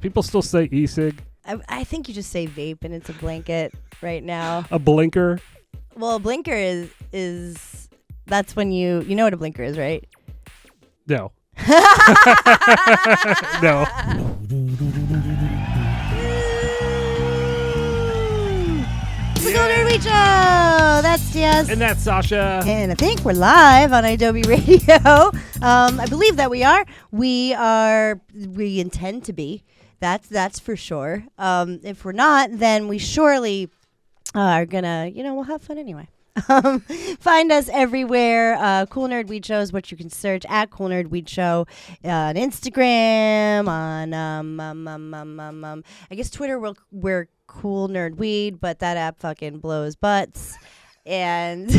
People still say e-cig. I think you just say vape and it's a blanket right now. A blinker. Well, a blinker is that's when you know what a blinker is, right? No. No. It's the Cool Nerd Week Show. That's TS. And that's Sasha. And I think we're live on Idobi Radio. I believe that we are. We intend to be. That's for sure. If we're not, then we surely are gonna, we'll have fun anyway. Find us everywhere. Cool Nerd Weed Show is what you can search at Cool Nerd Weed Show on Instagram, on I guess Twitter we're Cool Nerd Weed, but that app fucking blows butts. And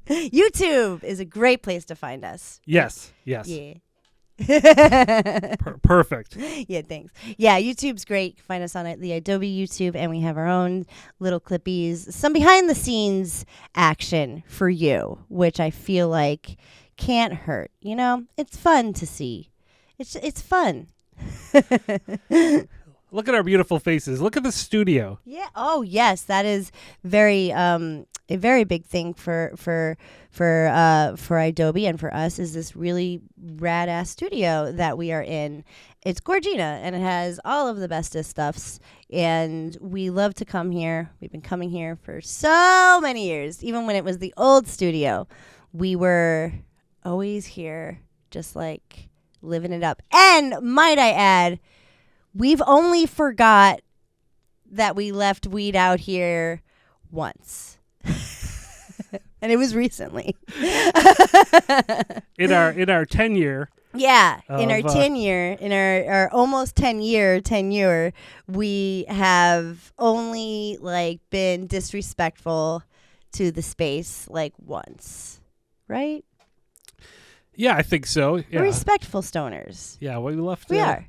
YouTube is a great place to find us. Yes. Yeah. Perfect. Yeah, thanks. Yeah, YouTube's great. You can find us on the Idobi YouTube, and we have our own little clippies, some behind the scenes action for you, which I feel like can't hurt. It's fun to see. It's fun. Look at our beautiful faces. Look at the studio. Yeah. Oh, yes. That is very a very big thing for Idobi and for us is this really rad ass studio that we are in. It's Gorgina and it has all of the bestest stuffs, and we love to come here. We've been coming here for so many years. Even when it was the old studio, we were always here, just like living it up. And might I add, we've only forgot that we left weed out here once. And it was recently. in our tenure. Yeah, in our tenure, in our almost 10-year tenure, we have only been disrespectful to the space once, right? Yeah, I think so. Yeah. We're respectful stoners. Yeah, we left. We are.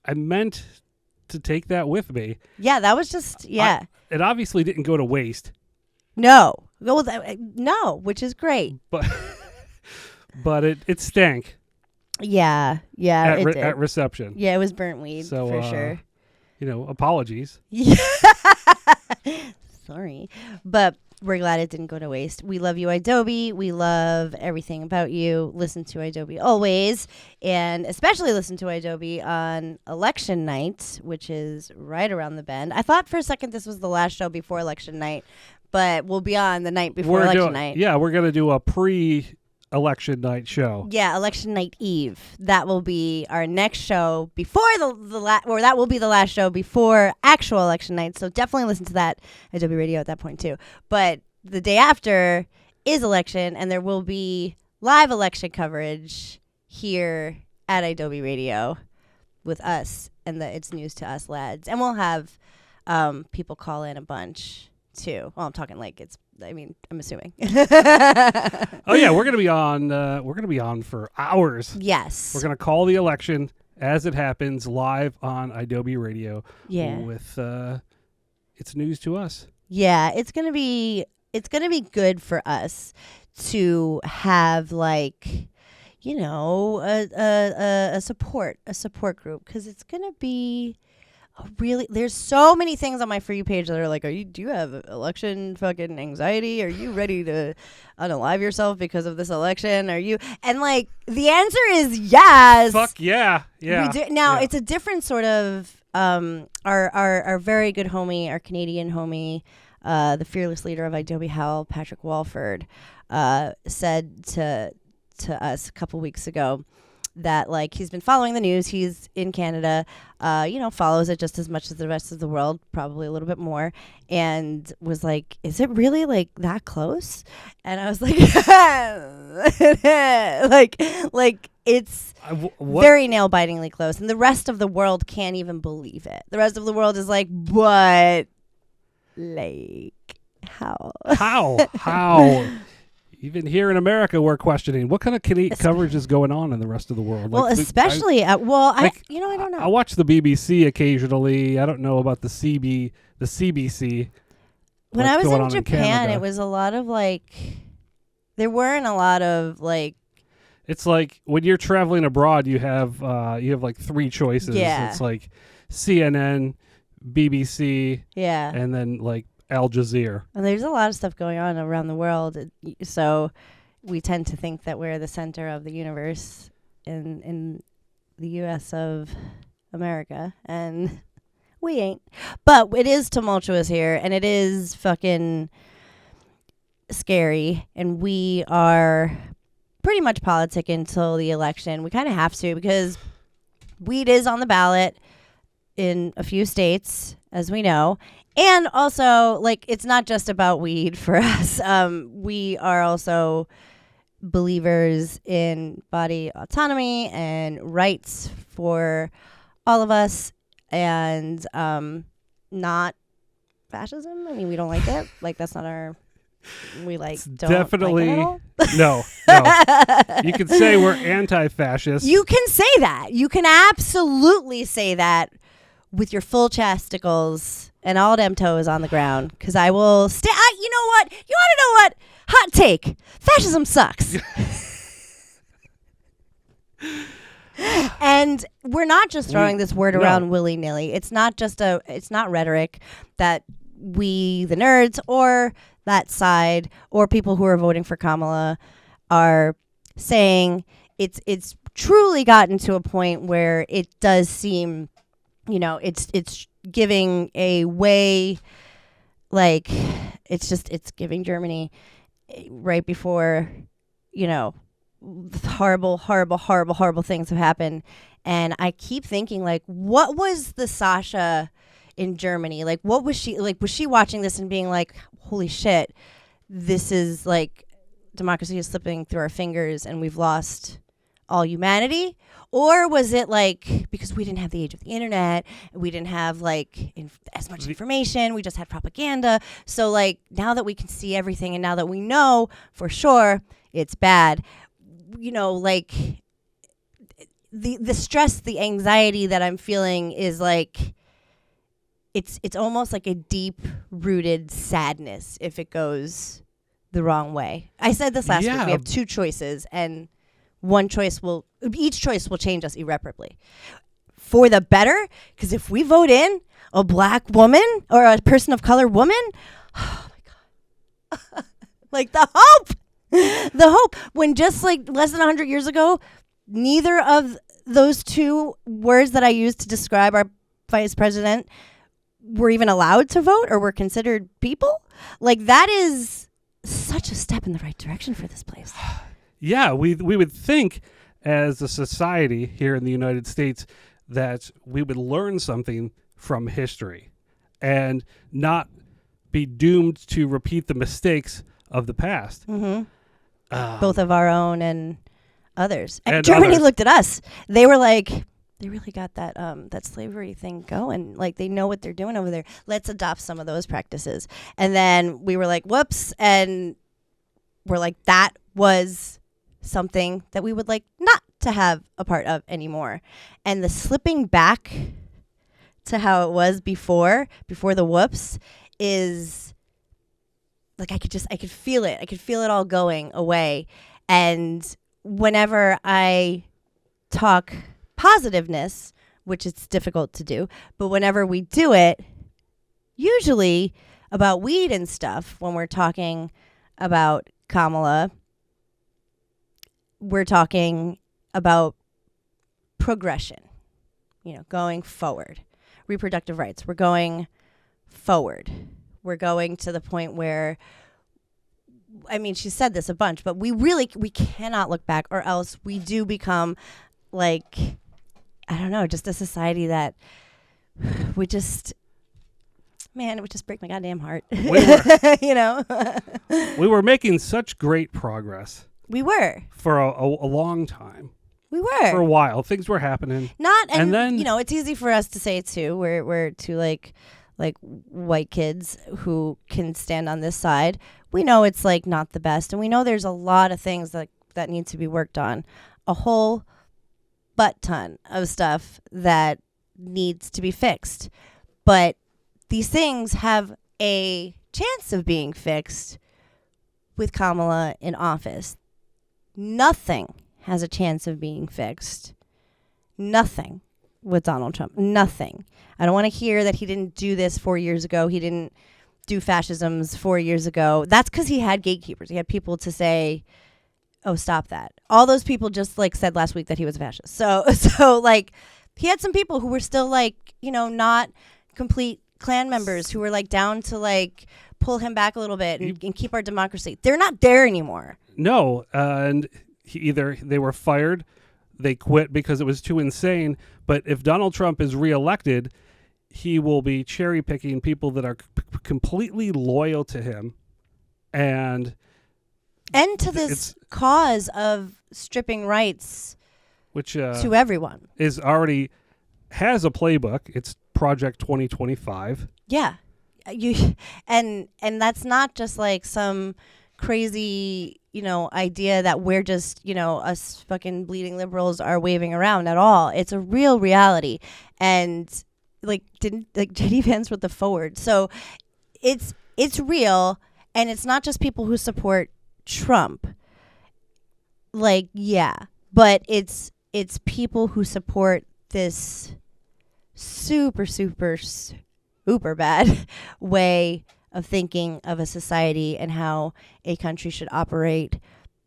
I meant to take that with me. Yeah, that was just It obviously didn't go to waste. No, which is great. But it stank. Yeah, it did. At reception. Yeah, it was burnt weed for sure. Apologies. Yeah. Sorry, but we're glad it didn't go to waste. We love you, Idobi. We love everything about you. Listen to Idobi always, and especially listen to Idobi on election night, which is right around the bend. I thought for a second this was the last show before election night, but we'll be on the night before election night. Yeah, we're going to do a pre-election night show. Yeah, election night eve. That will be our next show before that will be the last show before actual election night. So definitely listen to that at Idobi Radio at that point too. But the day after is election, and there will be live election coverage here at Idobi Radio with us and the It's News to Us lads. And we'll have people call in a bunch too. Well, I'm talking I'm assuming. Oh yeah, we're gonna be on. We're gonna be on for hours. Yes, we're gonna call the election as it happens live on Idobi Radio. Yeah, with It's News to Us. Yeah, it's gonna be good for us to have a support group, because it's gonna be. Really, there's so many things on my For You page that are do you have election fucking anxiety? Are you ready to unalive yourself because of this election? Are you? And the answer is yes. Fuck yeah. Yeah. We do. Now it's a different sort of, our very good homie, our Canadian homie, the fearless leader of Idobi Howell, Patrick Walford, said to us a couple weeks ago that he's been following the news. He's in Canada, follows it just as much as the rest of the world, probably a little bit more, and was like, is it really that close? And I was like, it's very nail-bitingly close, and the rest of the world can't even believe it. The rest of the world is like, what? How? Even here in America, we're questioning what kind of coverage is going on in the rest of the world. Well, especially I don't know. I watch the BBC occasionally. I don't know about the CBC. When I was in Japan, it was a lot of there weren't a lot of It's like when you're traveling abroad, you have like 3 choices. Yeah. It's like CNN, BBC, Yeah. and then like Al Jazeera. And there's a lot of stuff going on around the world. So we tend to think that we're the center of the universe in the U.S. of America. And we ain't. But it is tumultuous here. And it is fucking scary. And we are pretty much politic until the election. We kind of have to because weed is on the ballot in a few states, as we know. And also, like, it's not just about weed for us. We are also believers in body autonomy and rights for all of us, and not fascism. I mean, we don't like it. Like, that's not our... We like don't definitely like it at all. no. You can say we're anti-fascist. You can say that. You can absolutely say that with your full chasticles and all them toes on the ground. Because I will stay. You know what? You want to know what? Hot take. Fascism sucks. And we're not just throwing this word around willy-nilly. It's not just it's not rhetoric that we, the nerds, or that side, or people who are voting for Kamala are saying. It's truly gotten to a point where it does seem, you know, it's giving a way, like, it's giving Germany right before, you know, horrible things have happened. And I keep thinking, like, what was the Sasha in Germany? Like, what was she, like, was she watching this and being like, holy shit, this is like, democracy is slipping through our fingers and we've lost all humanity? Or was it like, because we didn't have the age of the internet, we didn't have like as much information, we just had propaganda. So like, now that we can see everything and now that we know for sure it's bad, you know, like the stress, the anxiety that I'm feeling is like, it's almost like a deep rooted sadness if it goes the wrong way. I said this last week. We have 2 choices, and each choice will change us irreparably for the better. Because if we vote in a black woman or a person of color woman, oh my God, like the hope, when just like less than 100 years ago, neither of those 2 words that I used to describe our vice president were even allowed to vote or were considered people. Like, that is such a step in the right direction for this place. Yeah, we would think as a society here in the United States that we would learn something from history and not be doomed to repeat the mistakes of the past. Mm-hmm. Both of our own and others. And Germany others. Looked at us. They were like, they really got that that slavery thing going. Like, they know what they're doing over there. Let's adopt some of those practices. And then we were like, whoops. And we're like, that was something that we would like not to have a part of anymore. And the slipping back to how it was before the whoops is like, I could feel it. I could feel it all going away. And whenever I talk positiveness, which it's difficult to do, but whenever we do it, usually about weed and stuff, when we're talking about Kamala, we're talking about progression, you know, going forward. Reproductive rights, we're going forward. We're going to the point where, I mean, she said this a bunch, but we cannot look back, or else we do become like, I don't know, just a society that would just, man, it would just break my goddamn heart. You know? We were making such great progress. We were. For a long time. We were. For a while. Things were happening. And then, you know, it's easy for us to say it too. We're two like white kids who can stand on this side. We know it's like not the best, and we know there's a lot of things that need to be worked on. A whole butt ton of stuff that needs to be fixed. But these things have a chance of being fixed with Kamala in office. Nothing has a chance of being fixed. Nothing with Donald Trump. Nothing. I don't want to hear that he didn't do this 4 years ago. He didn't do fascisms 4 years ago. That's because he had gatekeepers. He had people to say, oh, stop that. All those people just like said last week that he was a fascist. So like he had some people who were still like, you know, not complete Klan members who were like down to like pull him back a little bit and keep our democracy. They're not there anymore. No. And either they were fired, they quit because it was too insane. But if Donald Trump is reelected, he will be cherry picking people that are completely loyal to him. And to this cause of stripping rights which to everyone is already has a playbook. It's Project 2025. Yeah. And that's not just like some crazy, you know, idea that we're just, you know, us fucking bleeding liberals are waving around at all. It's a real reality. And like J.D. Vance wrote the forward. So it's real, and it's not just people who support Trump. Like, yeah, but it's people who support this super bad way of thinking of a society and how a country should operate.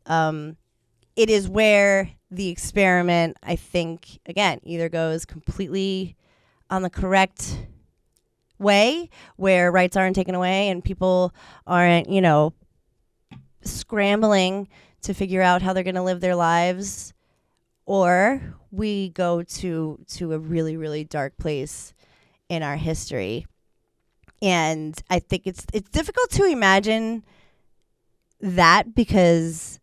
It is where the experiment, I think, again, either goes completely on the correct way, where rights aren't taken away and people aren't, you know, scrambling to figure out how they're going to live their lives, or we go to a really, really dark place in our history. And I think it's difficult to imagine that, because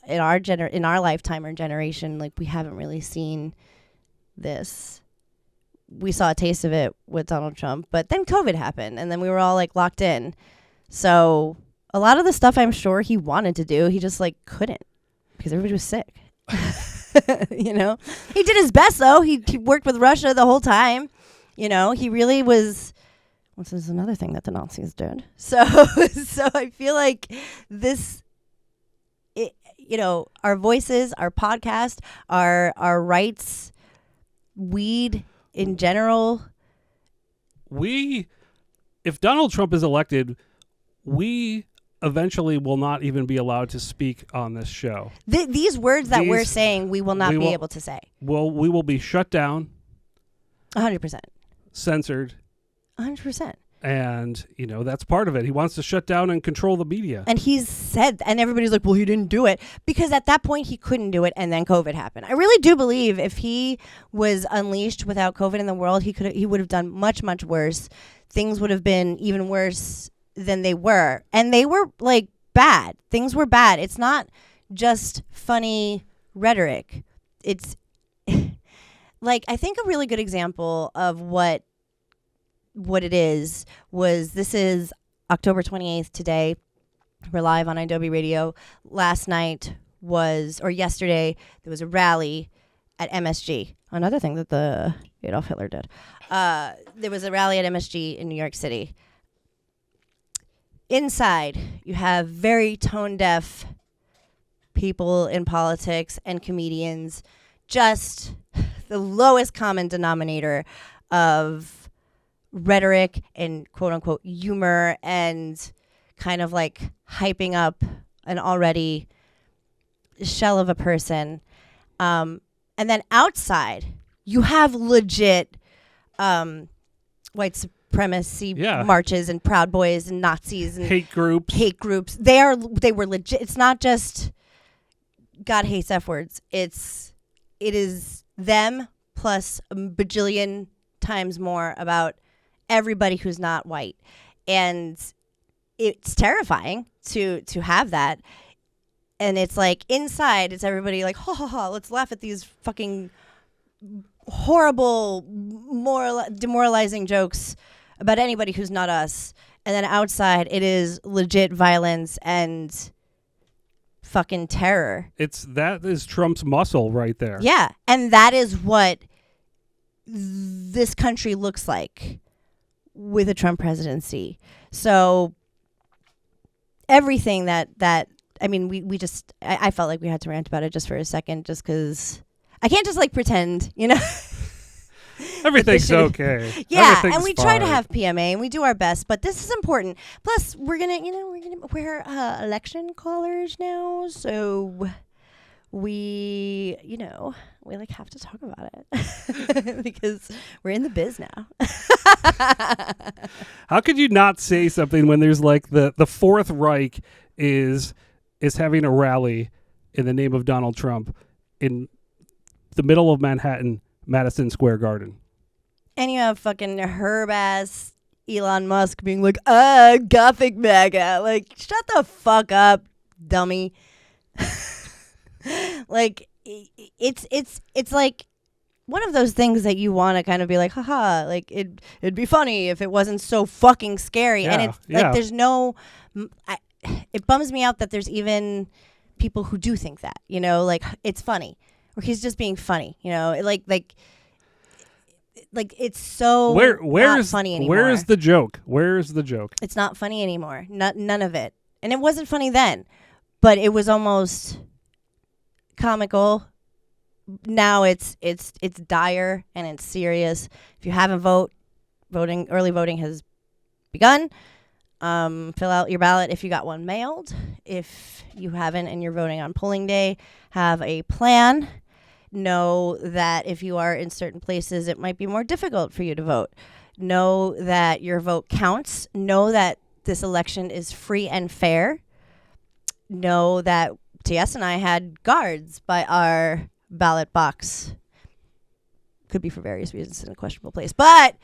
in our lifetime or generation, like, we haven't really seen this. We saw a taste of it with Donald Trump, but then COVID happened, and then we were all like locked in. So a lot of the stuff I'm sure he wanted to do, he just like couldn't, because everybody was sick. You know, he did his best though. He worked with Russia the whole time. You know, he really was. This is another thing that the Nazis did. So I feel like this, you know, our voices, our podcast, our rights, weed in general. If Donald Trump is elected, we eventually will not even be allowed to speak on this show. These words that we're saying, we will not be able to say. Well, we will be shut down. 100%. Censored. 100%. And, you know, that's part of it. He wants to shut down and control the media. And he's said, and everybody's like, well, he didn't do it. Because at that point, he couldn't do it, and then COVID happened. I really do believe if he was unleashed without COVID in the world, he would have done much, much worse. Things would have been even worse than they were. And they were, like, bad. Things were bad. It's not just funny rhetoric. It's, like, I think a really good example of what it is was, this is October 28th today. We're live on Idobi Radio. Yesterday, there was a rally at MSG. Another thing that Adolf Hitler did. There was a rally at MSG in New York City. Inside, you have very tone-deaf people in politics and comedians, just the lowest common denominator of rhetoric and quote-unquote humor, and kind of like hyping up an already shell of a person. And then outside, you have legit white supremacy marches and Proud Boys and Nazis and hate groups. They were legit. It's not just God hates F words. It is them plus a bajillion times more about everybody who's not white. And it's terrifying to have that. And it's like, inside, it's everybody like, ha ha ha, let's laugh at these fucking horrible, demoralizing jokes about anybody who's not us. And then outside, it is legit violence and fucking terror. That is Trump's muscle right there. Yeah. And that is what this country looks like with a Trump presidency. So everything that I mean, we just, I felt like we had to rant about it just for a second, just because I can't just like pretend, you know. Everything's okay. Yeah, Everything's and we try to fine. have PMA and we do our best, but this is important. Plus, we're gonna we're election callers now, so we like have to talk about it because we're in the biz now. How could you not say something when there's like the Fourth Reich is having a rally in the name of Donald Trump in the middle of Manhattan, Madison Square Garden? And you have fucking herb ass Elon Musk being like, gothic MAGA. Like, shut the fuck up, dummy. Like, it's like one of those things that you want to kind of be like, haha, like it'd be funny if it wasn't so fucking scary. Yeah, And it's like there's no, it bums me out that there's even people who do think that, like it's funny or he's just being funny, like it's so not funny anymore. Where's the joke? Where's the joke? It's not funny anymore. None of it. And it wasn't funny then, but it was almost comical. Now it's dire and it's serious. If you haven't early voting has begun. Fill out your ballot if you got one mailed. If you haven't and you're voting on polling day, have a plan. Know that if you are in certain places, it might be more difficult for you to vote. Know that your vote counts. Know that this election is free and fair. Know that TS and I had guards by our ballot box. Could be for various reasons in a questionable place. But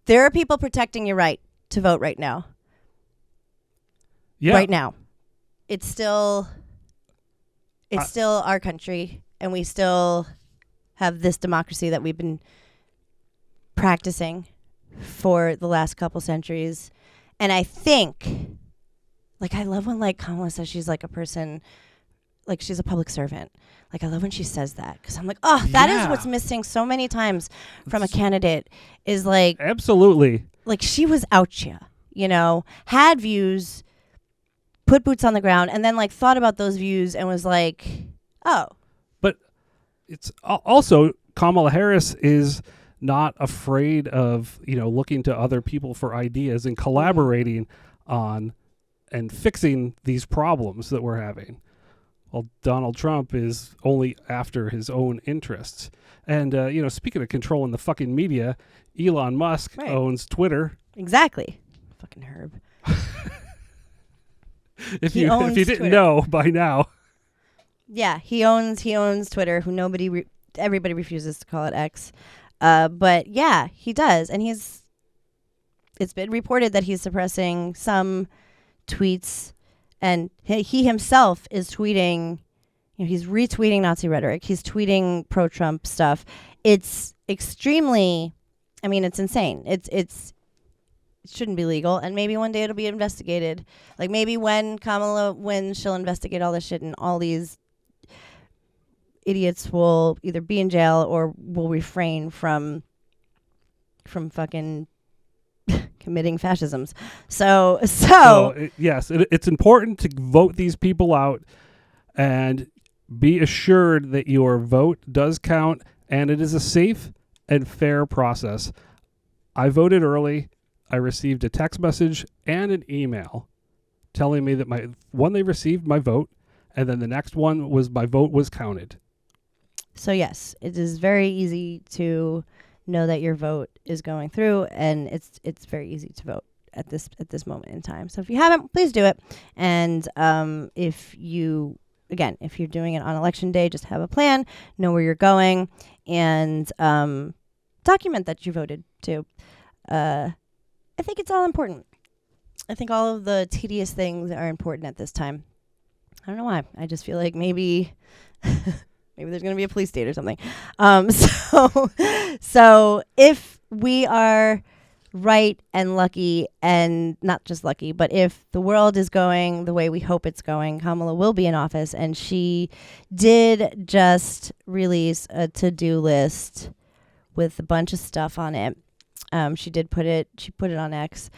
there are people protecting your right to vote right now. Yeah. Right now. It's still our country, and we still have this democracy that we've been practicing for the last couple centuries. And I think, like, I love when, like, Kamala says she's, like, a person, like, she's a public servant. Like, I love when she says that, because I'm like, oh, that is what's missing so many times from a candidate is, like... Absolutely. Like, she was out ya, had views, put boots on the ground, and then, like, thought about those views and was like, oh. But it's also Kamala Harris is not afraid of, looking to other people for ideas and collaborating on and fixing these problems that we're having. Well, Donald Trump is only after his own interests. And, speaking of controlling the fucking media, Elon Musk owns Twitter. Exactly. Fucking herb. If you didn't Twitter. know by now. Yeah, he owns Twitter, who everybody refuses to call it X. But yeah, he does. And it's been reported that he's suppressing some tweets, and he himself is tweeting, he's retweeting Nazi rhetoric. He's tweeting pro-Trump stuff. It's extremely, it's insane. It shouldn't be legal, and maybe one day it'll be investigated. Like maybe when Kamala wins, she'll investigate all this shit, and all these idiots will either be in jail or will refrain from fucking committing fascisms. So yes, it's important to vote these people out and be assured that your vote does count and it is a safe and fair process. I voted early. I received a text message and an email telling me that they received my vote, and then the next one was my vote was counted. So yes, it is very easy to know that your vote is going through, and it's very easy to vote at this moment in time. So if you haven't, please do it. And if you're doing it on election day, just have a plan, know where you're going, and document that you voted too. I think it's all important. I think all of the tedious things are important at this time. I don't know why. I just feel like maybe there's going to be a police state or something. So if we are right and lucky, and not just lucky, but if the world is going the way we hope it's going, Kamala will be in office. And she did just release a to-do list with a bunch of stuff on it. She put it on X,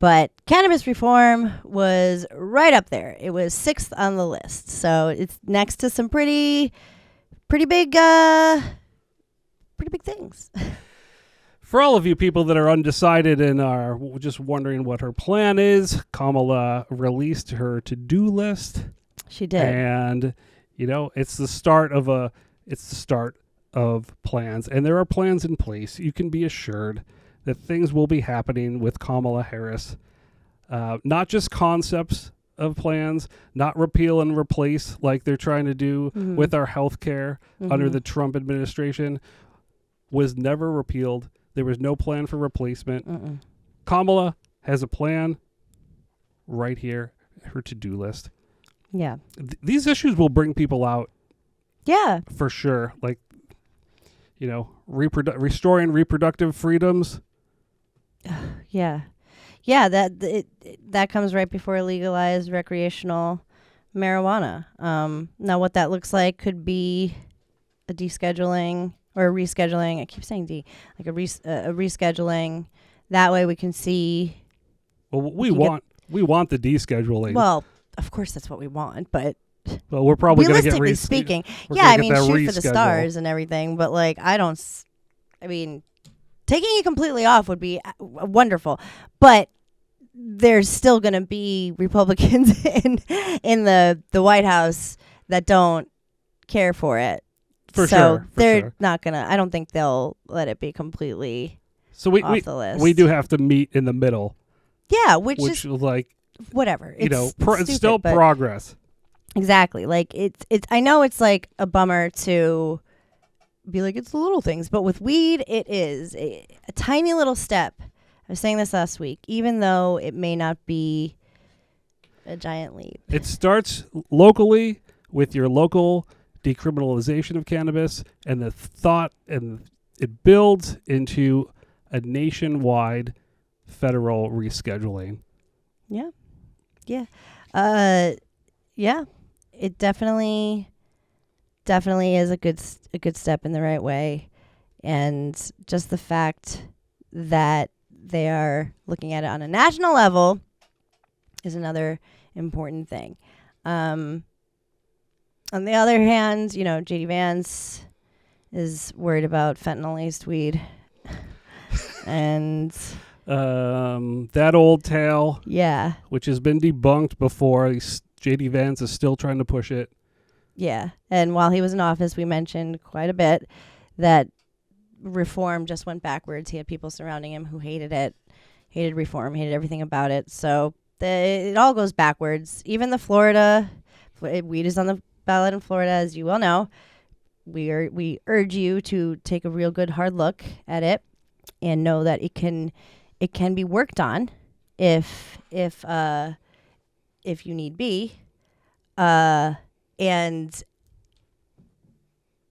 But cannabis reform was right up there. It was 6th on the list. So it's next to some pretty big things. For all of you people that are undecided and are just wondering what her plan is, Kamala released her to-do list. She did. And, it's the start of plans. And there are plans in place. You can be assured that things will be happening with Kamala Harris. Not just concepts of plans, not repeal and replace like they're trying to do with our health care under the Trump administration. Was never repealed. There was no plan for replacement. Kamala has a plan right here, her to-do list. Yeah. These issues will bring people out. Yeah. For sure. Like, restoring reproductive freedoms. Yeah. Yeah, that comes right before legalized recreational marijuana. Now what that looks like could be a descheduling or a rescheduling. I keep saying like a rescheduling. That way we can see. Well, we want the descheduling. Well, of course that's what we want, but we're probably going to get realistically speaking, I mean, shoot for the stars and everything, but like taking it completely off would be wonderful, but there's still going to be Republicans in the White House that don't care for it. They're not going to, I don't think they'll let it be completely off the list. We do have to meet in the middle. Yeah, which is like, whatever. It's still progress. Exactly. Like it's I know it's like a bummer to be like, it's the little things, but with weed, it is a tiny little step. I was saying this last week, even though it may not be a giant leap. It starts locally with your local decriminalization of cannabis and the thought, and it builds into a nationwide federal rescheduling. Yeah. Yeah. Yeah. It definitely is a good step in the right way. And just the fact that they are looking at it on a national level is another important thing. On the other hand, J.D. Vance is worried about fentanyl-laced weed. And that old tale, yeah, which has been debunked before, J.D. Vance is still trying to push it. Yeah, and while he was in office, we mentioned quite a bit that reform just went backwards. He had people surrounding him who hated it, hated reform, hated everything about it. So it all goes backwards. Even the Florida, weed is on the ballot in Florida, as you well know. We urge you to take a real good hard look at it and know that it can be worked on if you need be, and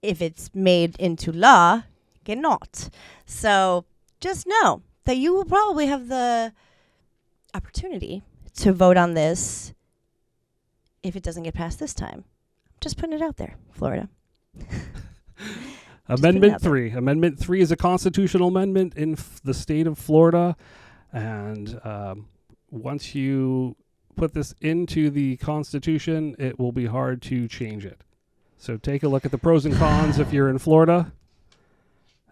if it's made into law, it cannot. So just know that you will probably have the opportunity to vote on this if it doesn't get passed this time. Just putting it out there, Florida. Amendment 3. Amendment 3 is a constitutional amendment in the state of Florida. And once you put this into the Constitution, it will be hard to change it. So take a look at the pros and cons if you're in Florida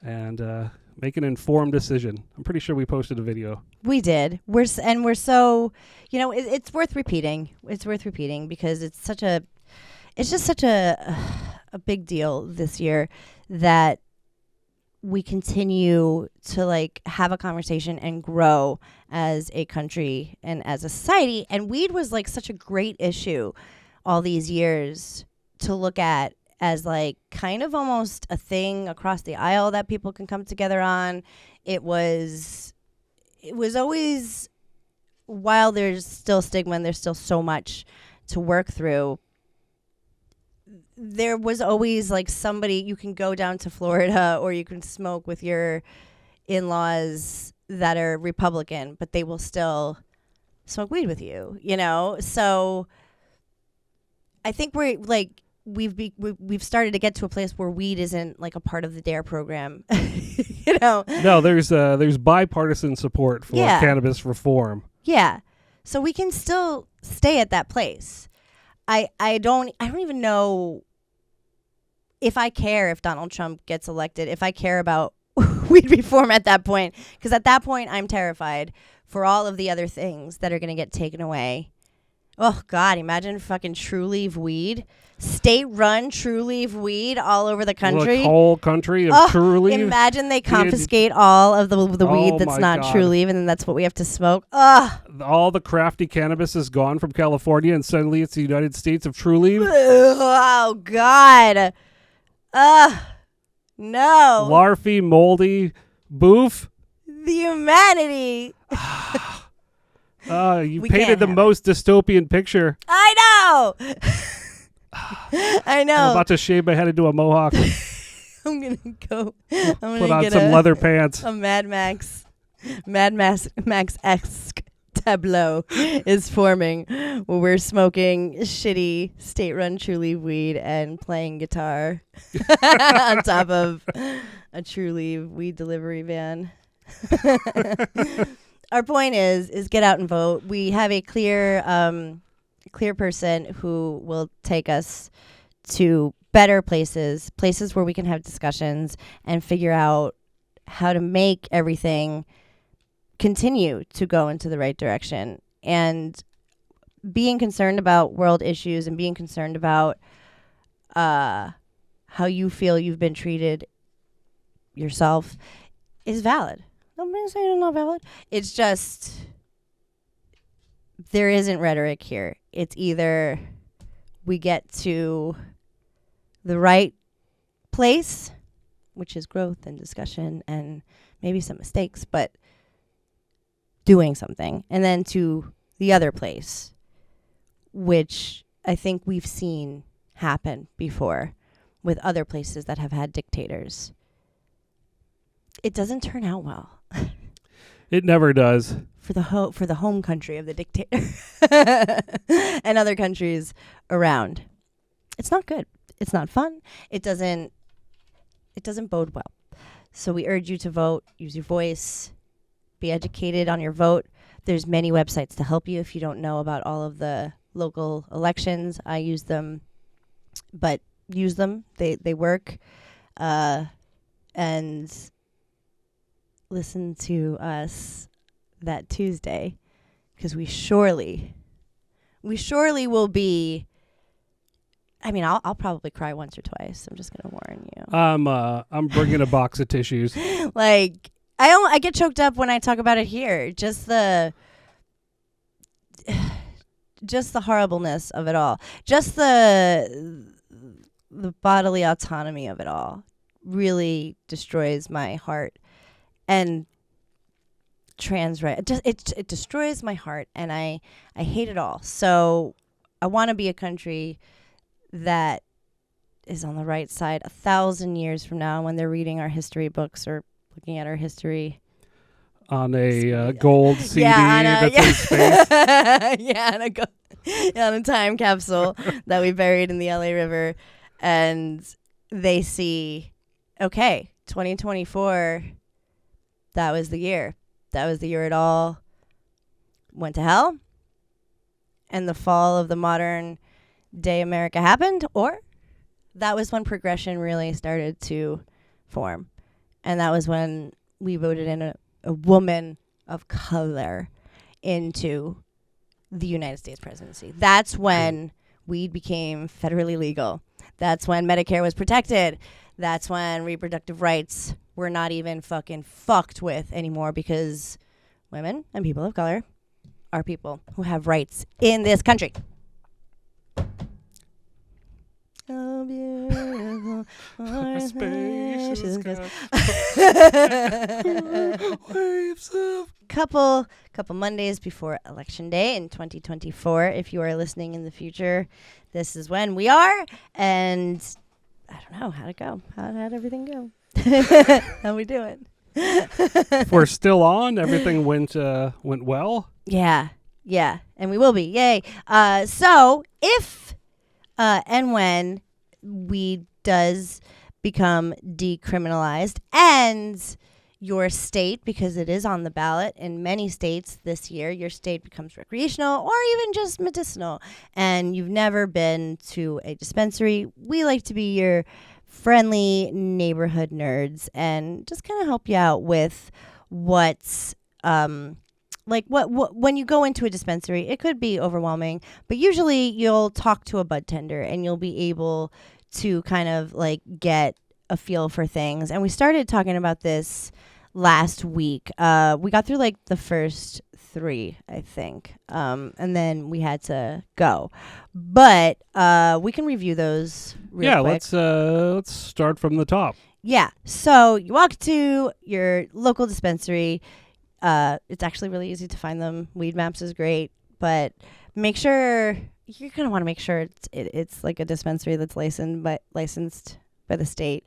and make an informed decision. I'm pretty sure we posted a video. We did. We're so, it's worth repeating. It's worth repeating because it's just such a big deal this year that we continue to have a conversation and grow as a country and as a society. And weed was such a great issue all these years to look at as kind of almost a thing across the aisle that people can come together on. It was always, while there's still stigma and there's still so much to work through, there was always somebody you can go down to Florida or you can smoke with your in-laws that are Republican, but they will still smoke weed with you, So I think we've started to get to a place where weed isn't a part of the DARE program, No, there's bipartisan support for cannabis reform. Yeah. So we can still stay at that place. I don't even know if I care if Donald Trump gets elected, if I care about weed reform at that point. Because at that point, I'm terrified for all of the other things that are going to get taken away. Oh, God, imagine fucking True Leaf weed. State-run True Leaf weed all over the country. The whole country of True Leaf. Imagine they confiscate all of the weed that's not God. True Leaf, and then that's what we have to smoke. Ugh. All the crafty cannabis is gone from California, and suddenly it's the United States of True Leaf. Oh, God. No. Larfy, moldy, boof. The humanity. You We painted can't the have most dystopian picture. I know. I know. I'm about to shave my head into a mohawk. I'm gonna go. I'm Put gonna on get some leather pants. a Mad Max-esque tableau is forming where we're smoking shitty state-run True Leaf weed and playing guitar on top of a True Leaf weed delivery van. Our point is get out and vote. We have a clear person who will take us to better places where we can have discussions and figure out how to make everything continue to go into the right direction. And being concerned about world issues and being concerned about how you feel you've been treated yourself is valid. Nobody's saying it's not valid. It's just there isn't rhetoric here. It's either we get to the right place, which is growth and discussion and maybe some mistakes, but doing something, and then to the other place, which I think we've seen happen before with other places that have had dictators. It doesn't turn out well. It never does. For the home country of the dictator and other countries around. It's not good. It's not fun. It doesn't bode well. So we urge you to vote, use your voice, be educated on your vote. There's many websites to help you if you don't know about all of the local elections. I use them, but use them. They work. And listen to us that Tuesday, because we surely will be. I mean, I'll probably cry once or twice. I'm just gonna warn you. I'm bringing a box of tissues. Like I get choked up when I talk about it here. Just the horribleness of it all. Just the bodily autonomy of it all really destroys my heart. And it destroys my heart, and I hate it all. So I want to be a country that is on the right side 1,000 years from now when they're reading our history books or looking at our history on a gold CD that's in space. On a time capsule that we buried in the LA River, and they see, okay, 2024. That was the year. That was the year it all went to hell. And the fall of the modern day America happened. Or that was when progression really started to form. And that was when we voted in a woman of color into the United States presidency. That's when weed became federally legal. That's when Medicare was protected. That's when reproductive rights were not even fucking fucked with anymore, because women and people of color are people who have rights in this country. Oh, beautiful. Waves of Couple Mondays before Election Day in 2024. If you are listening in the future, this is when we are. And I don't know how'd it go. How'd everything go? How we doing? If we're still on, everything went well. Yeah, and we will be. Yay! So if and when weed does become decriminalized, and your state, because it is on the ballot in many states this year, your state becomes recreational or even just medicinal, and you've never been to a dispensary, we like to be your friendly neighborhood nerds and just kind of help you out with what's what when you go into a dispensary, it could be overwhelming, but usually you'll talk to a budtender and you'll be able to kind of like get a feel for things. And we started talking about this last week. We got through like the first 3, I think, and then we had to go. But we can review those real quick. Let's start from the top. Yeah. So you walk to your local dispensary. It's actually really easy to find them. Weed Maps is great, but make sure you're gonna want to make sure it's like a dispensary that's licensed by the state.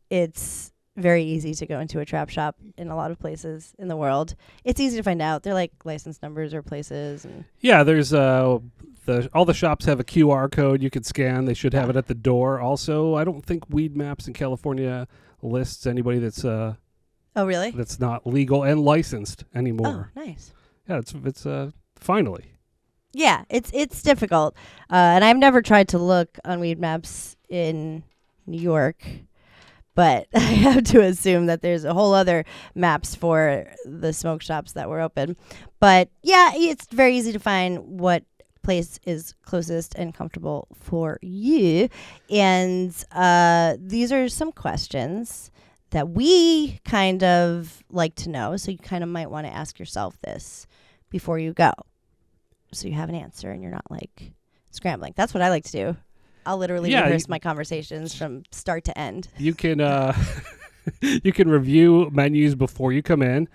It's very easy to go into a trap shop in a lot of places in the world. It's easy to find out. They're like license numbers or places. And yeah, there's all the shops have a QR code you could scan. They should have it at the door. Also, I don't think Weed Maps in California lists anybody that's oh, really? That's not legal and licensed anymore. Oh, nice. Yeah, it's finally. Yeah, it's difficult, and I've never tried to look on Weed Maps in New York, but I have to assume that there's a whole other maps for the smoke shops that were open. But yeah, it's very easy to find what place is closest and comfortable for you. And these are some questions that we kind of like to know. So you kind of might want to ask yourself this before you go, so you have an answer and you're not like scrambling. That's what I like to do. I'll literally rehearse my conversations from start to end. You can you can review menus before you come in.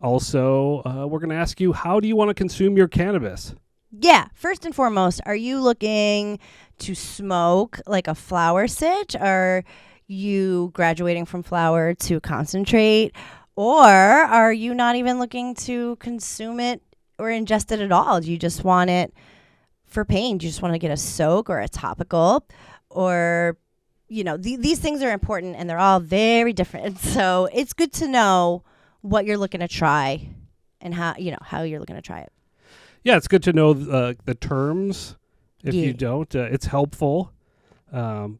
Also, we're going to ask you, how do you want to consume your cannabis? Yeah. First and foremost, are you looking to smoke like a flower sitch? Are you graduating from flower to concentrate? Or are you not even looking to consume it or ingest it at all? Do you just want it for pain? Do you just want to get a soak or a topical? Or, these things are important and they're all very different. So it's good to know what you're looking to try and how you're looking to try it. Yeah, it's good to know the terms. If you don't, it's helpful.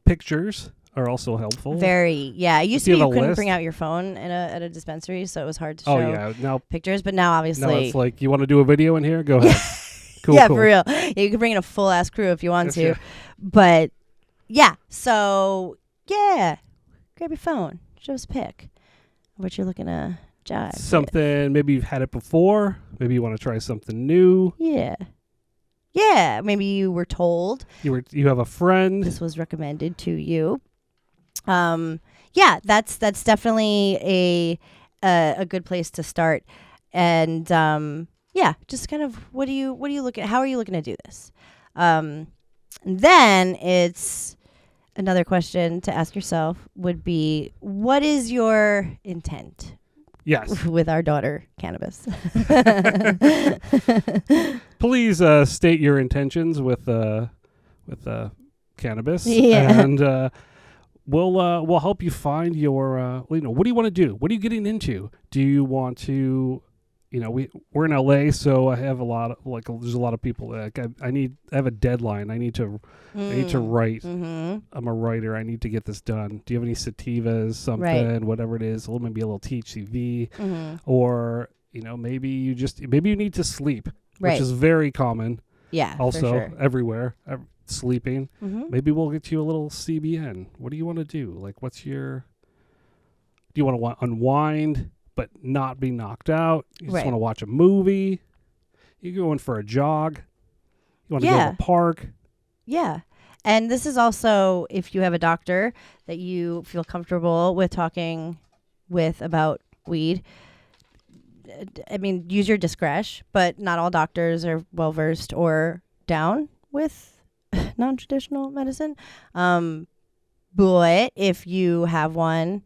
Pictures are also helpful. Very, yeah. It used to be you couldn't bring out your phone at a dispensary, so it was hard to show now pictures. But now, obviously, now it's like, you want to do a video in here? Go ahead. Cool. For real. Yeah, you can bring in a full ass crew if you want to. Yeah. But yeah, so yeah, grab your phone, show us a pic of what you're looking to jive. Something maybe you've had it before. Maybe you want to try something new. Yeah. Maybe you were told you have a friend. This was recommended to you. Yeah, that's definitely a good place to start. And yeah, just kind of what do you look at? How are you looking to do this? And then it's another question to ask yourself would be, what is your intent? Yes. With our daughter, cannabis. Please state your intentions with cannabis. Yeah. And we'll help you find your what do you want to do? What are you getting into? Do you want to we're in LA, so I have a lot of there's a lot of people like I have a deadline. I need to write. Mm-hmm. I'm a writer. I need to get this done. Do you have any sativas, something, whatever it is, maybe a little THCV, or maybe you need to sleep, which is very common. Yeah, also for sure. Everywhere, sleeping. Mm-hmm. Maybe we'll get you a little CBN. What do you want to do? Like, do you want to unwind but not be knocked out? You just want to watch a movie? You're going for a jog? You want to go to the park? Yeah. And this is also if you have a doctor that you feel comfortable with talking with about weed. I mean, use your discretion, but not all doctors are well-versed or down with non-traditional medicine. But if you have one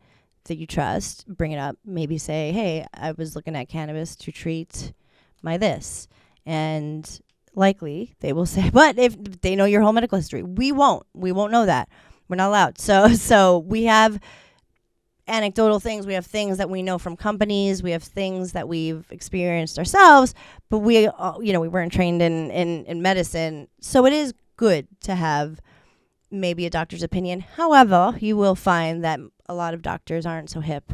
that you trust, bring it up. Maybe say, hey, I was looking at cannabis to treat my this. And likely they will say, but if they know your whole medical history, we won't know that. We're not allowed. So we have anecdotal things. We have things that we know from companies. We have things that we've experienced ourselves. But we weren't trained in medicine. So it is good to have maybe a doctor's opinion. However, you will find that a lot of doctors aren't so hip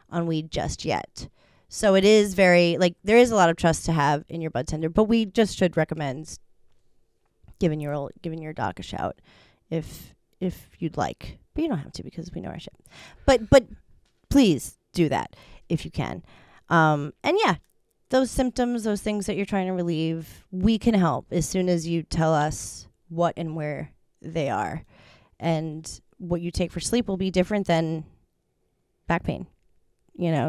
on weed just yet. So it is very, there is a lot of trust to have in your bud tender, but we just should recommend giving your doc a shout if you'd like. But you don't have to, because we know our shit. But please do that if you can. And yeah, those symptoms, those things that you're trying to relieve, we can help as soon as you tell us what and where they are. And what you take for sleep will be different than back pain.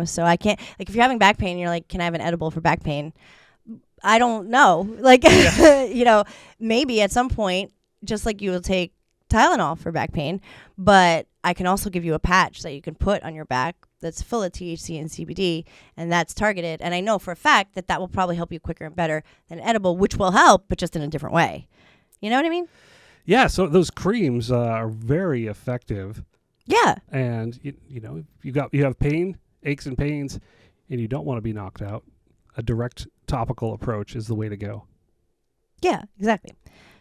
So I can't, if you're having back pain and you're like, can I have an edible for back pain? I don't know. Maybe at some point, just like you will take Tylenol for back pain, but I can also give you a patch that you can put on your back that's full of THC and CBD, and that's targeted. And I know for a fact that will probably help you quicker and better than an edible, which will help, but just in a different way. You know what I mean? Yeah, so those creams are very effective. Yeah. And, you have pain, aches and pains, and you don't want to be knocked out. A direct topical approach is the way to go. Yeah, exactly.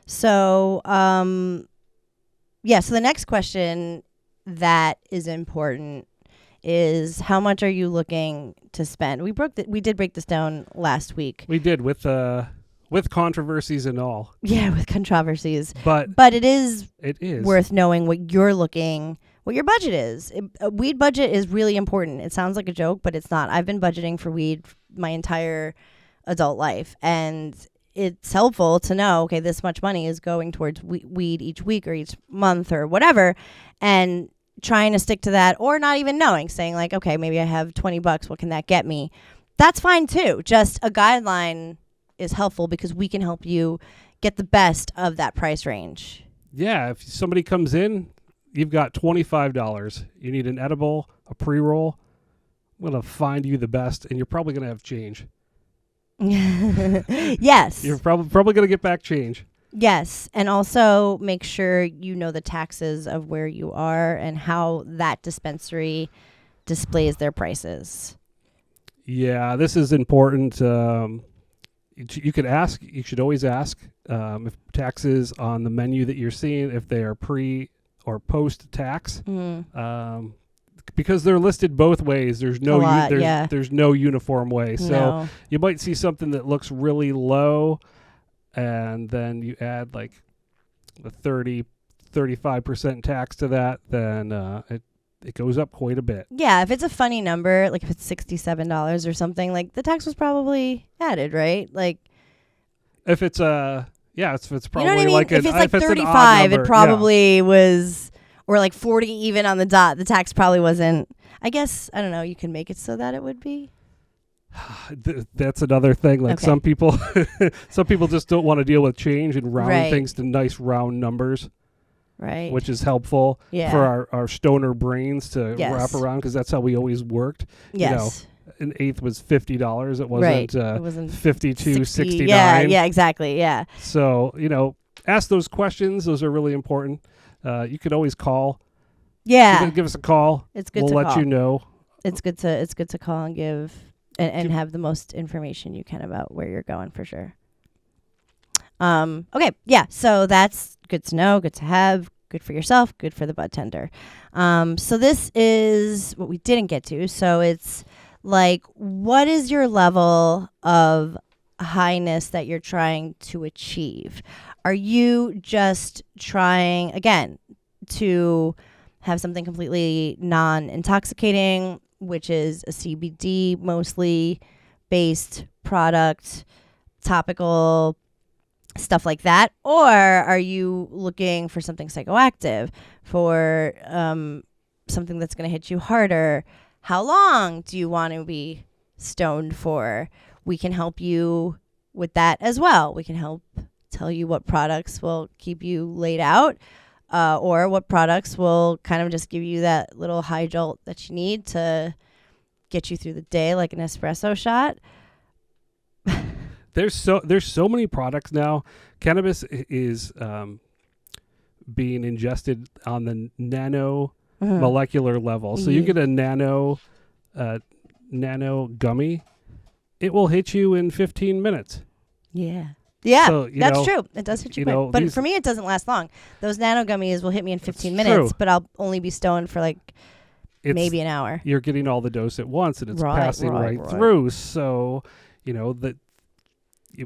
So, so the next question that is important is, how much are you looking to spend? We did break this down last week. We did, with controversies and all. Yeah, with controversies. But it is worth knowing what your budget is. A weed budget is really important. It sounds like a joke, but it's not. I've been budgeting for weed my entire adult life, and it's helpful to know, okay, this much money is going towards weed each week or each month or whatever, and trying to stick to that, or not even knowing, saying like, okay, maybe I have $20. What can that get me? That's fine too. Just a guideline is helpful because we can help you get the best of that price range. Yeah, if somebody comes in, you've got $25. You need an edible, a pre-roll. I'm going to find you the best, and you're probably going to have change. Yes. You're probably going to get back change. Yes, and also make sure you know the taxes of where you are and how that dispensary displays their prices. Yeah, this is important. You could ask. You should always ask if taxes on the menu that you're seeing, if they are pre or post tax, because they're listed both ways. There's no there's no uniform way. So you might see something that looks really low, and then you add like the 35% tax to that, then it goes up quite a bit. Yeah, if it's a funny number, like if it's $67 or something, like the tax was probably added, right? Like if it's it's probably, you know what I mean? like if it's like 35, it probably was, or like 40 even on the dot. The tax probably wasn't. I guess, I don't know, you can make it so that it would be. That's another thing. Like some people just don't want to deal with change and round things to nice round numbers. Right. Which is helpful for our stoner brains to wrap around, because that's how we always worked. Yes. An eighth was $50. It wasn't 52, 69. Yeah, exactly. Yeah. So, ask those questions. Those are really important. You could always call. Yeah. Give us a call. It's good to call. We'll let you know. It's good to call and give and have the most information you can about where you're going, for sure. Okay. Yeah. So that's good to know, good to have, good for yourself, good for the bud tender. So this is what we didn't get to. So it's like, what is your level of highness that you're trying to achieve? Are you just trying, again, to have something completely non-intoxicating, which is a CBD mostly based product, topical, stuff like that? Or are you looking for something psychoactive, for something that's going to hit you harder? How long do you want to be stoned for? We can help you with that as well. We can help tell you what products will keep you laid out, or what products will kind of just give you that little high jolt that you need to get you through the day, like an espresso shot. There's so many products now. Cannabis is being ingested on the nano molecular level. So you get a nano gummy, it will hit you in 15 minutes. Yeah. Yeah, so, that's true. It does hit you quick. But for me, it doesn't last long. Those nano gummies will hit me in 15 minutes, but I'll only be stoned for maybe an hour. You're getting all the dose at once, and it's passing right through. So, that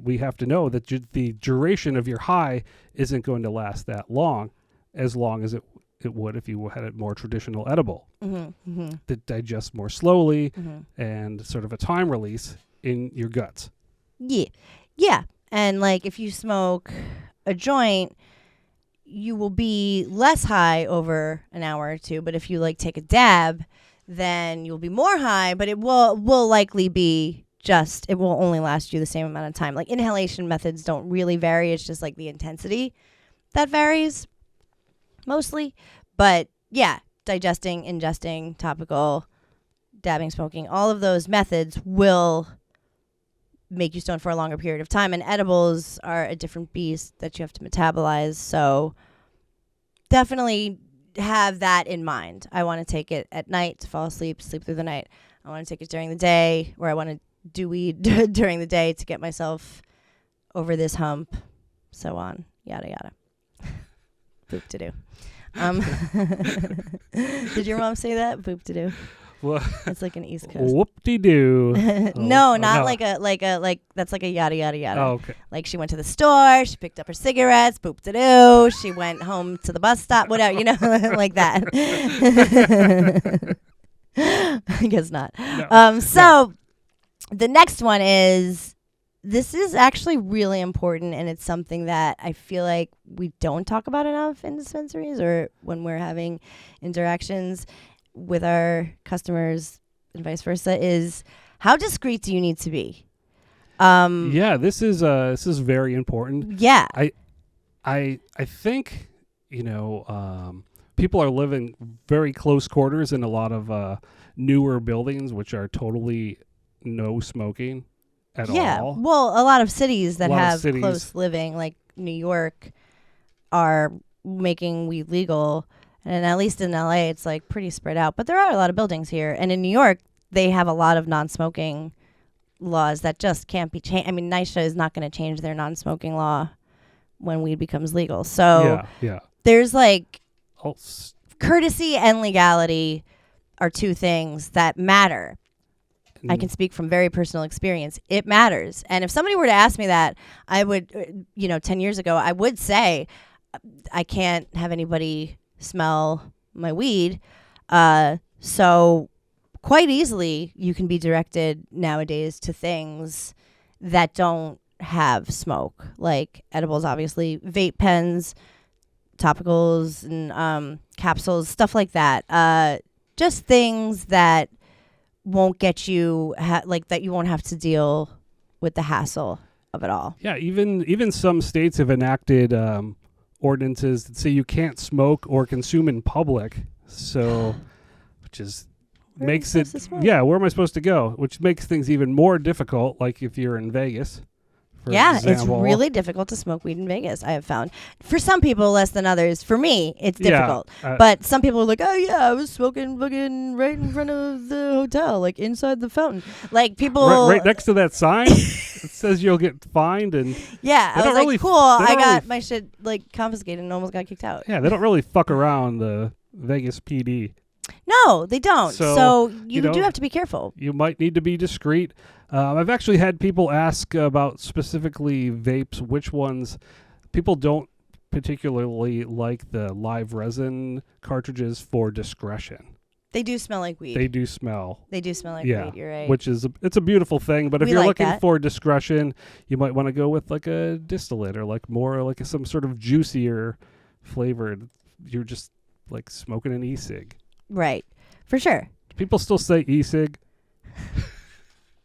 we have to know that the duration of your high isn't going to last that long as it would if you had a more traditional edible that digests more slowly and sort of a time release in your guts. Yeah. And if you smoke a joint, you will be less high over an hour or two. But if you take a dab, then you'll be more high, but it will likely be it will only last you the same amount of time. Inhalation methods don't really vary. It's just the intensity that varies mostly. But yeah, digesting, ingesting, topical, dabbing, smoking, all of those methods will make you stoned for a longer period of time. And edibles are a different beast that you have to metabolize. So definitely have that in mind. I want to take it at night to fall asleep, sleep through the night. I want to take it during the day, or I want to do weed during the day to get myself over this hump, so on, yada yada. Boop to do. Did your mom say that? Boop to do. Well, it's an East Coast. Whoop-de-doo. No, not like that's a yada yada yada. Oh, okay. She went to the store, she picked up her cigarettes, boop to do. She went home to the bus stop, whatever, like that. I guess not. No. So the next one is, this is actually really important, and it's something that I feel like we don't talk about enough in dispensaries or when we're having interactions with our customers and vice versa, is how discreet do you need to be? This is very important. Yeah. I think, people are living very close quarters in a lot of newer buildings, which are totally no smoking at all. Yeah. Well, a lot of cities that have close living, like New York, are making weed legal. And at least in LA, it's pretty spread out. But there are a lot of buildings here. And in New York, they have a lot of non-smoking laws that just can't be changed. I mean, NYCHA is not going to change their non-smoking law when weed becomes legal. So there's courtesy and legality are two things that matter. I can speak from very personal experience. It matters. And if somebody were to ask me that, I would, 10 years ago, I would say, I can't have anybody smell my weed. So quite easily, you can be directed nowadays to things that don't have smoke, like edibles, obviously, vape pens, topicals, and capsules, stuff like that. Just things that won't get you that you won't have to deal with the hassle of it all. Yeah, even some states have enacted ordinances that say you can't smoke or consume in public. So, which is makes it where am I supposed to go? Which makes things even more difficult. Like if you're in Vegas. It's really difficult to smoke weed in Vegas, I have found. For some people, less than others. For me, it's difficult. But some people are like, oh, yeah, I was smoking fucking right in front of the hotel, inside the fountain. People... Right next to that sign? It says you'll get fined. And yeah, I was cool. I got my shit, confiscated and almost got kicked out. Yeah, they don't really fuck around, the Vegas PD. No, they don't. So you do have to be careful. You might need to be discreet. I've actually had people ask about specifically vapes, which ones people don't particularly like the live resin cartridges for discretion. They do smell like weed. They do smell like weed, you're right. Which is, it's a beautiful thing, but if you're looking for discretion, you might want to go with a distillate or more some sort of juicier flavored. You're just smoking an e-cig. Right, for sure. People still say e-cig.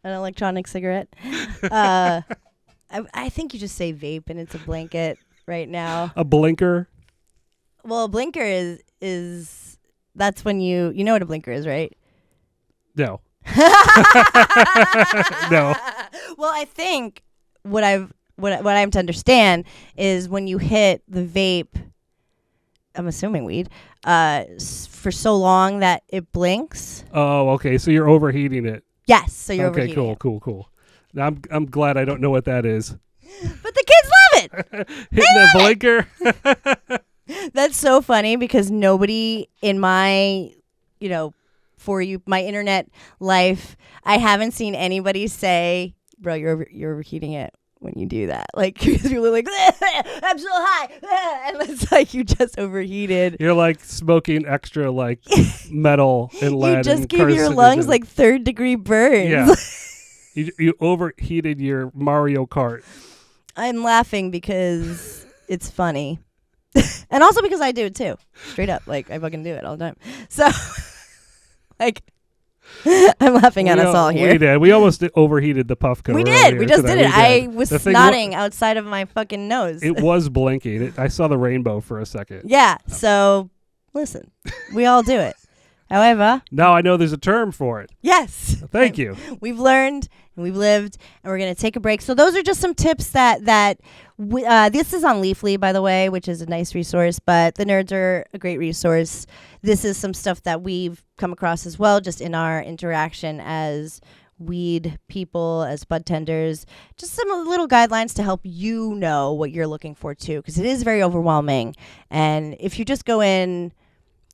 An electronic cigarette. I think you just say vape and it's a blanket right now. A blinker? Well, a blinker is that's when you know what a blinker is, right? No. No. Well, I think what I'm to understand is when you hit the vape, I'm assuming weed, for so long that it blinks. Oh, okay. So you're overheating it. Yes, so you're okay. overheating it. Cool. Now I'm glad I don't know what that is. But the kids love it. Hitting that blinker. That's so funny because nobody in my, my internet life, I haven't seen anybody say, "Bro, you're overheating it." When you do that, like people are like, "I'm so high," and it's like you just overheated. You're like smoking extra like metal and lead. You just and gave your lungs like 3rd-degree burns. Yeah, you overheated your Mario Kart. I'm laughing because it's funny, and also because I do it too. Straight up, like I fucking do it all the time. So, like. I'm laughing at us all here. We did. We almost overheated the puff cover. We did. We just did it. I was snotting outside of my fucking nose. It was blinking. I saw the rainbow for a second. Yeah. So, listen, we all do it. However, now I know there's a term for it. Yes. Thank you. We've learned and we've lived, and we're going to take a break. So those are just some tips that this is on Leafly, by the way, which is a nice resource, but the nerds are a great resource. This is some stuff that we've come across as well, just in our interaction as weed people, as budtenders, just some little guidelines to help you know what you're looking for too, because it is very overwhelming. And if you just go in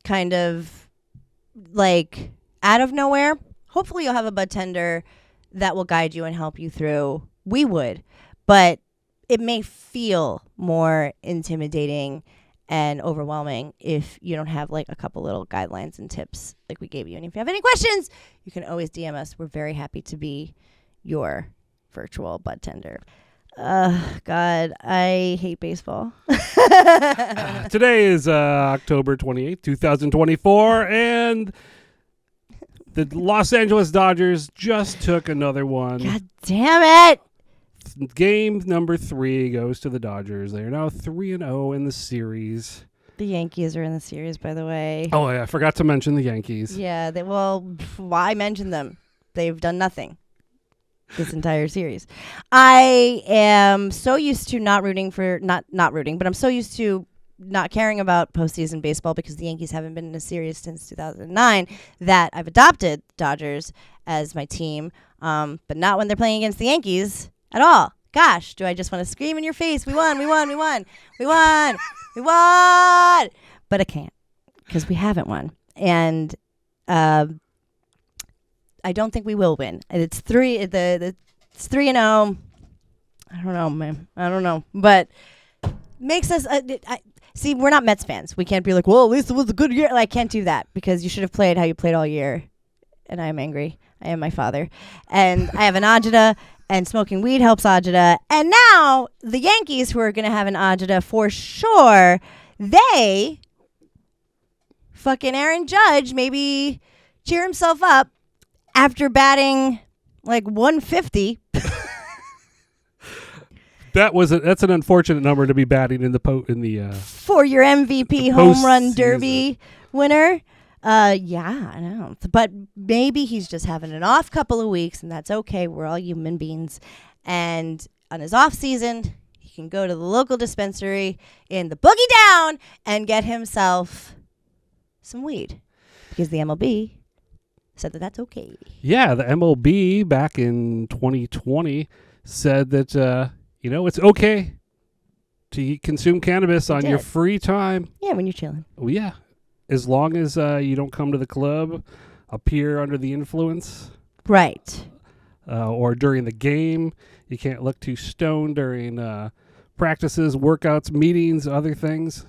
kind of like out of nowhere, hopefully you'll have a budtender that will guide you and help you through. We would, but it may feel more intimidating and overwhelming if you don't have like a couple little guidelines and tips like we gave you. And if you have any questions, you can always DM us. We're very happy to be your virtual budtender. God, I hate baseball. Today is October 28th, 2024, and the Los Angeles Dodgers just took another one. God damn it! Game number 3 goes to the Dodgers. They are now 3-0 in the series. The Yankees are in the series, by the way. Oh, yeah. I forgot to mention the Yankees. Yeah. Why mention them? They've done nothing this entire series. I am so used to not rooting, but I'm so used to not caring about postseason baseball because the Yankees haven't been in a series since 2009 that I've adopted Dodgers as my team, but not when they're playing against the Yankees at all. Gosh, do I just want to scream in your face, we won. But I can't because we haven't won. And I don't think we will win. It's 3-0. I don't know, man. I don't know. But makes us... see, we're not Mets fans. We can't be like, well, at least it was a good year. I can't do that because you should have played how you played all year. And I am angry. I am my father. And I have an agita, and smoking weed helps agita. And now the Yankees, who are going to have an agita for sure, they... fucking Aaron Judge maybe cheer himself up after batting like 150. That's an unfortunate number to be batting in the for your MVP home run derby winner. Yeah, I know. But maybe he's just having an off couple of weeks, and that's okay. We're all human beings. And on his off season, he can go to the local dispensary in the Boogie Down and get himself some weed, because the MLB said that that's okay. Yeah, the MLB back in 2020 said that it's okay to consume cannabis on your free time. Yeah, when you're chilling. Oh, yeah, as long as you don't come to the club, appear under the influence. Right. Or during the game. You can't look too stoned during practices, workouts, meetings, other things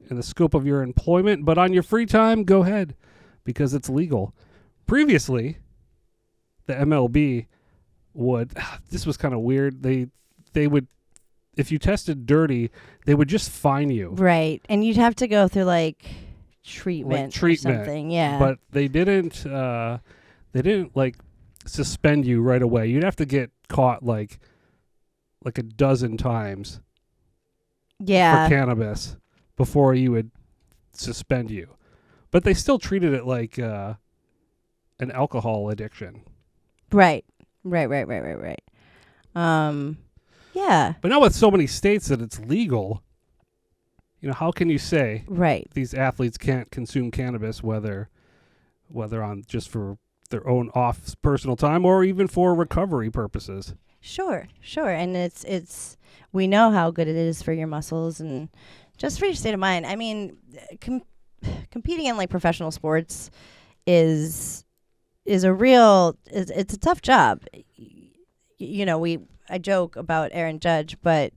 in the scope of your employment. But on your free time, go ahead, because it's legal. Previously, the MLB would... This was kind of weird. They would... If you tested dirty, they would just fine you. Right. And you'd have to go through, treatment or something. Yeah. But they didn't suspend you right away. You'd have to get caught like a dozen times. Yeah. For cannabis before you would suspend you. But they still treated it like an alcohol addiction. Right. Yeah. But now with so many states that it's legal, how can you say Right. these athletes can't consume cannabis, whether on just for their own personal time or even for recovery purposes? Sure. And it's we know how good it is for your muscles and just for your state of mind. I mean, competing in like professional sports is a real it's a tough job. I joke about Aaron Judge, but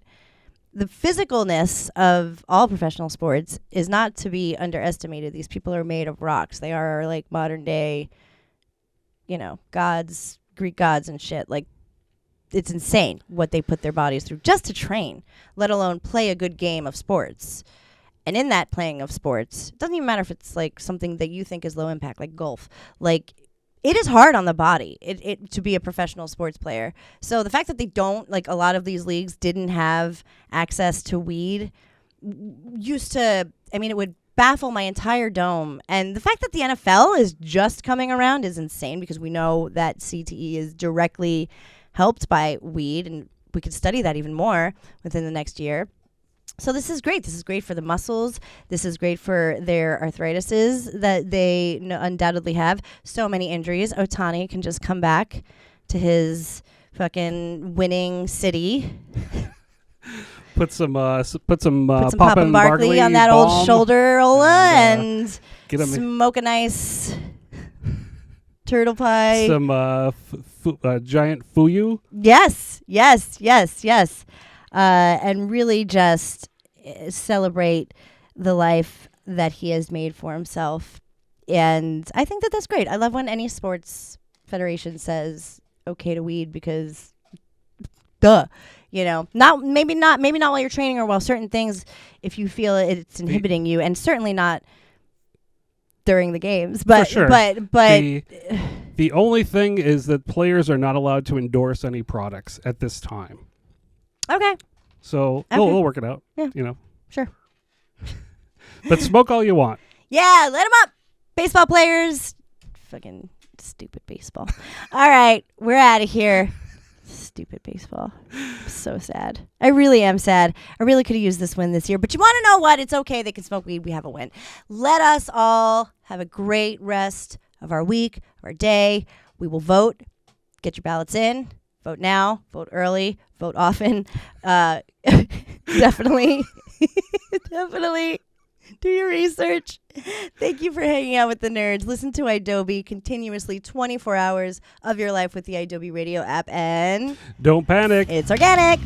the physicalness of all professional sports is not to be underestimated. These people are made of rocks. They are like modern day, gods, Greek gods and shit. Like, it's insane what they put their bodies through just to train, let alone play a good game of sports. And in that playing of sports, it doesn't even matter if it's like something that you think is low impact, like golf. Like, it is hard on the body to be a professional sports player. So the fact that they don't, like a lot of these leagues didn't have access to weed it would baffle my entire dome. And the fact that the NFL is just coming around is insane because we know that CTE is directly helped by weed, and we could study that even more within the next year. So this is great. This is great for the muscles. This is great for their arthritises that they undoubtedly have. So many injuries. Ohtani can just come back to his fucking winning city. Put some Poppin' Poppin' Barkley on that balm old shoulder-ola and get him smoke a nice turtle pie. Some giant fuyu. Yes. And really just celebrate the life that he has made for himself. And I think that that's great. I love when any sports federation says okay to weed because, duh, maybe not while you're training or while certain things, if you feel it's inhibiting you, and certainly not during the games. But for sure. but the only thing is that players are not allowed to endorse any products at this time. Okay. So we'll work it out. Yeah. Sure. But smoke all you want. Yeah, let them up. Baseball players. Fucking stupid baseball. All right, we're out of here. Stupid baseball. I'm so sad. I really am sad. I really could have used this win this year. But you want to know what? It's okay. They can smoke weed. We have a win. Let us all have a great rest of our week, of our day. We will vote. Get your ballots in. Vote now. Vote early. Vote often. Definitely. Definitely. Do your research. Thank you for hanging out with the nerds. Listen to Idobi continuously 24 hours of your life with the Idobi Radio app, and don't panic. It's organic.